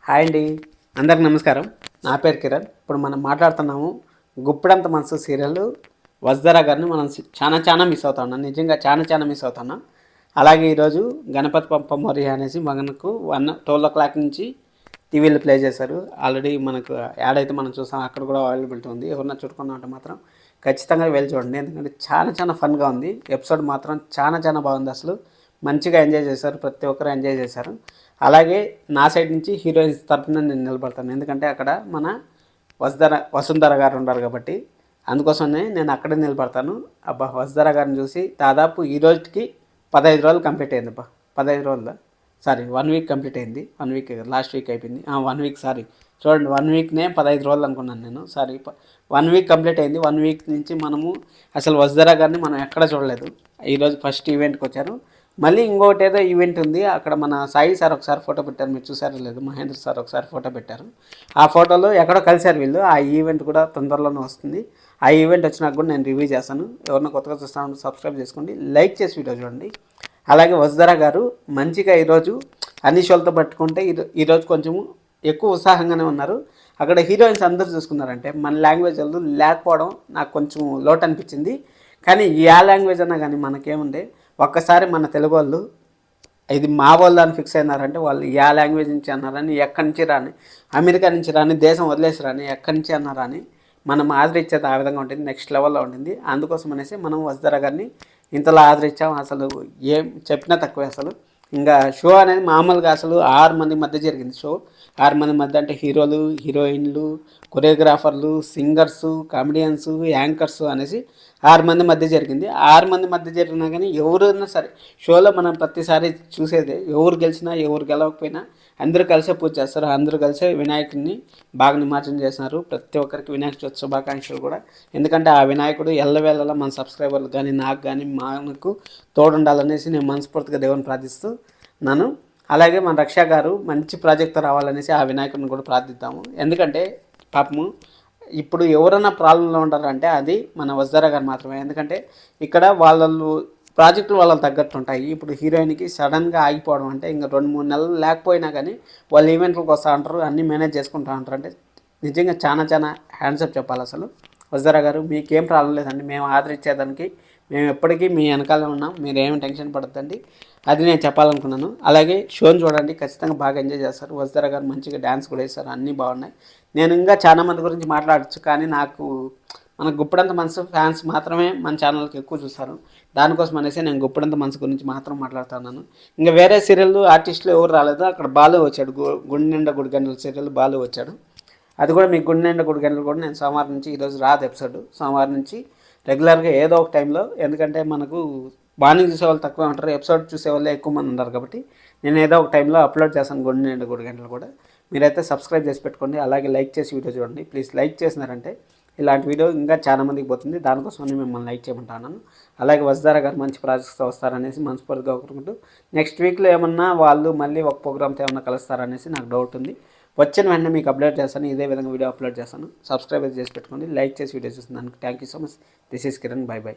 Hi అండి, అందరికి నమస్కారం. నా పేరు కిరణ్. ఇప్పుడు మనం మాట్లాడుతున్నాము గుప్పెడంత మనసు సీరియల్ వసుధర గారిని మనం చాలా మిస్ అవుతున్నాం. నిజంగా చాలా మిస్ అవుతున్నాం. అలాగే ఈరోజు గణపతి పంప మొరి అనేసి మనకు 12 o'clock నుంచి టీవీలో ప్లే చేశారు. ఆల్రెడీ మనకు యాడ్ అయితే మనం చూసాం, అక్కడ కూడా అవైలబిలిటీ ఉంది. ఎవరన్నా చుట్టుకున్నా ఉంటే మాత్రం ఖచ్చితంగా వెళ్ళి చూడండి, ఎందుకంటే చాలా ఫన్గా ఉంది. ఎపిసోడ్ మాత్రం చాలా బాగుంది. అసలు మంచిగా ఎంజాయ్ చేశారు, ప్రతి ఒక్కరు ఎంజాయ్ చేశారు. అలాగే నా సైడ్ నుంచి హీరోయిన్స్ తరఫున నేను నిలబడతాను, ఎందుకంటే అక్కడ మన వసుంధర గారు ఉన్నారు కాబట్టి అందుకోసమే నేను అక్కడే నిలబడతాను. అబ్బా, వసుంధర గారిని చూసి దాదాపు ఈ రోజుకి 15 రోజులు కంప్లీట్ అయింది. అబ్బా, 15 రోజులు సారీ 1 వీక్ కంప్లీట్ అయింది. 1 వీక్ లాస్ట్ వీక్ అయిపోయింది. 1 వీక్ సారీ చూడండి, 1 వీక్నే 15 రోజులు అనుకున్నాను నేను. సారీ, 1 వీక్ కంప్లీట్ అయింది. 1 వీక్ నుంచి మనము అసలు వసుంధర గారిని మనం ఎక్కడ చూడలేదు. ఈరోజు ఫస్ట్ ఈవెంట్కి వచ్చారు. మళ్ళీ ఇంకోటి ఏదో ఈవెంట్ ఉంది, అక్కడ మన సాయి సార్ ఒకసారి ఫోటో పెట్టారు, మీరు చూసారో లేదు. మహేంద్ర సార్ ఒకసారి ఫోటో పెట్టారు. ఆ ఫోటోలో ఎక్కడో కలిశారు వీళ్ళు. ఆ ఈవెంట్ కూడా తొందరలోనే వస్తుంది. ఆ ఈవెంట్ వచ్చినాక కూడా నేను రివ్యూ చేస్తాను. ఎవరినో కొత్తగా చూస్తాను, సబ్స్క్రైబ్ చేసుకోండి, లైక్ చేసి వీడియో చూడండి. అలాగే వసుంధర గారు మంచిగా ఈరోజు అన్ని షోలతో పట్టుకుంటే ఈరోజు కొంచెము ఎక్కువ ఉత్సాహంగానే ఉన్నారు. అక్కడ హీరోయిన్స్ అందరూ చూసుకున్నారంటే మన లాంగ్వేజ్ వాళ్ళు లేకపోవడం నాకు కొంచెం లోటు అనిపించింది. కానీ ఏ లాంగ్వేజ్ అన్నా కానీ మనకేముండే ఒక్కసారి మన తెలుగు వాళ్ళు ఇది మా వాళ్ళు అని ఫిక్స్ అయినారంటే వాళ్ళు ఏ లాంగ్వేజ్ నుంచి అన్నారని, ఎక్కడి నుంచి రాని, అమెరికా నుంచి రాని, దేశం వదిలేసి రాని, ఎక్కడి నుంచి అన్నారని మనం ఆదరించేది ఆ విధంగా ఉంటుంది, నెక్స్ట్ లెవెల్లో ఉంటుంది. అందుకోసం అనేసి మనం వసుంధర గారిని ఇంతలా ఆదరించాం. అసలు ఏం చెప్పినా తక్కువే. అసలు ఇంకా షో అనేది మామూలుగా అసలు 6 మంది మధ్య జరిగింది షో. 6 మంది మధ్య అంటే హీరోలు, హీరోయిన్లు, కొరియోగ్రాఫర్లు, సింగర్సు, కామెడియన్స్, యాంకర్స్ అనేసి 6 మంది మధ్య జరిగింది. 6 మంది మధ్య జరిగినా కానీ ఎవరైనా సరే షోలో మనం ప్రతిసారి చూసేదే, ఎవరు గెలిచినా ఎవరు గెలవకపోయినా అందరూ కలిసే పూజ చేస్తారు. అందరూ కలిసే వినాయకుడిని బాగా నిమజ్జనం చేస్తున్నారు. ప్రతి ఒక్కరికి వినాయక చవితి శుభాకాంక్షలు కూడా. ఎందుకంటే ఆ వినాయకుడు ఎల్లవేళలా మన సబ్స్క్రైబర్లు కానీ నాకు కానీ మనకు తోడుండాలనేసి నేను మనస్ఫూర్తిగా దేవుని ప్రార్థిస్తూ నన్ను. అలాగే మన రక్ష గారు మంచి ప్రాజెక్ట్ రావాలనేసి ఆ వినాయకుడిని కూడా ప్రార్థిద్దాము. ఎందుకంటే పాపము ఇప్పుడు ఎవరైనా ప్రాబ్లంలో ఉంటారంటే అది మన వసుంధర గారు మాత్రమే. ఎందుకంటే ఇక్కడ వాళ్ళు ప్రాజెక్టులు వాళ్ళకి తగ్గట్టు ఉంటాయి. ఇప్పుడు హీరోయిన్కి సడన్గా ఆగిపోవడం అంటే ఇంకా 2-3 నెలలు లేకపోయినా కానీ వాళ్ళు ఈవెంట్లకు వస్తూ ఉంటారు, అన్నీ మేనేజ్ చేసుకుంటూ ఉంటారు. అంటే నిజంగా చాలా హ్యాండ్సప్ చెప్పాలి. అసలు వసుంధర గారు మీకేం ప్రాబ్లం లేదండి, మేము ఆదరించేదానికి మేము ఎప్పటికీ మీ వెనకాలే ఉన్నాం, మీరు ఏమి టెన్షన్ పడద్దండి, అది నేను చెప్పాలనుకున్నాను. అలాగే షోని చూడండి, ఖచ్చితంగా బాగా ఎంజాయ్ చేస్తారు. వసుంధర గారు మంచిగా డ్యాన్స్ కూడా వేస్తారు, అన్నీ బాగున్నాయి. నేను ఇంకా చాలా మంది గురించి మాట్లాడచ్చు, కానీ నాకు మన గుప్పెడంత మనసు ఫ్యాన్స్ మాత్రమే మన ఛానల్కి ఎక్కువ చూస్తారు. దానికోసం అనేసి నేను గుప్పెడంత మనసు గురించి మాత్రం మాట్లాడుతున్నాను. ఇంకా వేరే సీరియల్ ఆర్టిస్టులు ఎవరు రాలేదు. అక్కడ బాలు వచ్చాడు, గుండె నిండా గుడిగంటల సీరియల్ బాలు వచ్చాడు. అది కూడా మీకు గుండె నిండా గుడిగంటలు కూడా నేను సోమవారం నుంచి, ఈరోజు రాదు ఎపిసోడ్, సోమవారం నుంచి రెగ్యులర్గా ఏదో ఒక టైంలో, ఎందుకంటే మనకు మార్నింగ్ చూసేవాళ్ళు తక్కువ ఉంటారు, ఎపిసోడ్ చూసేవాళ్ళే ఎక్కువ మంది ఉంటారు కాబట్టి నేను ఏదో ఒక టైంలో అప్లోడ్ చేస్తాను గుండె నిండా గుడిగంటలు కూడా. మీరైతే సబ్స్క్రైబ్ చేసి పెట్టుకోండి, అలాగే లైక్ చేసి వీడియో చూడండి ప్లీజ్. లైక్ చేసినారంటే ఇలాంటి వీడియో ఇంకా చాలా మందికి పోతుంది, దానికోసం మిమ్మల్ని లైక్ చేయమంటాను. అలాగే వసుంధర గారు మంచి ప్రాజెక్ట్స్తో వస్తారనేసి మనస్ఫూర్తిగా కోరుకుంటూ, నెక్స్ట్ వీక్లో ఏమన్నా వాళ్ళు మళ్ళీ ఒక ప్రోగ్రామ్తో ఏమన్నా కలుస్తారనేసి నాకు డౌట్ ఉంది. వచ్చిన వెంటనే మీకు అప్లోడ్ చేస్తాను, ఇదే విధంగా వీడియో అప్లోడ్ చేస్తాను. సబ్స్క్రైబ్ చేసి పెట్టుకోండి, లైక్ చేసి వీడియో చూస్తున్నాను. Thank you so much. This is Kiran. By.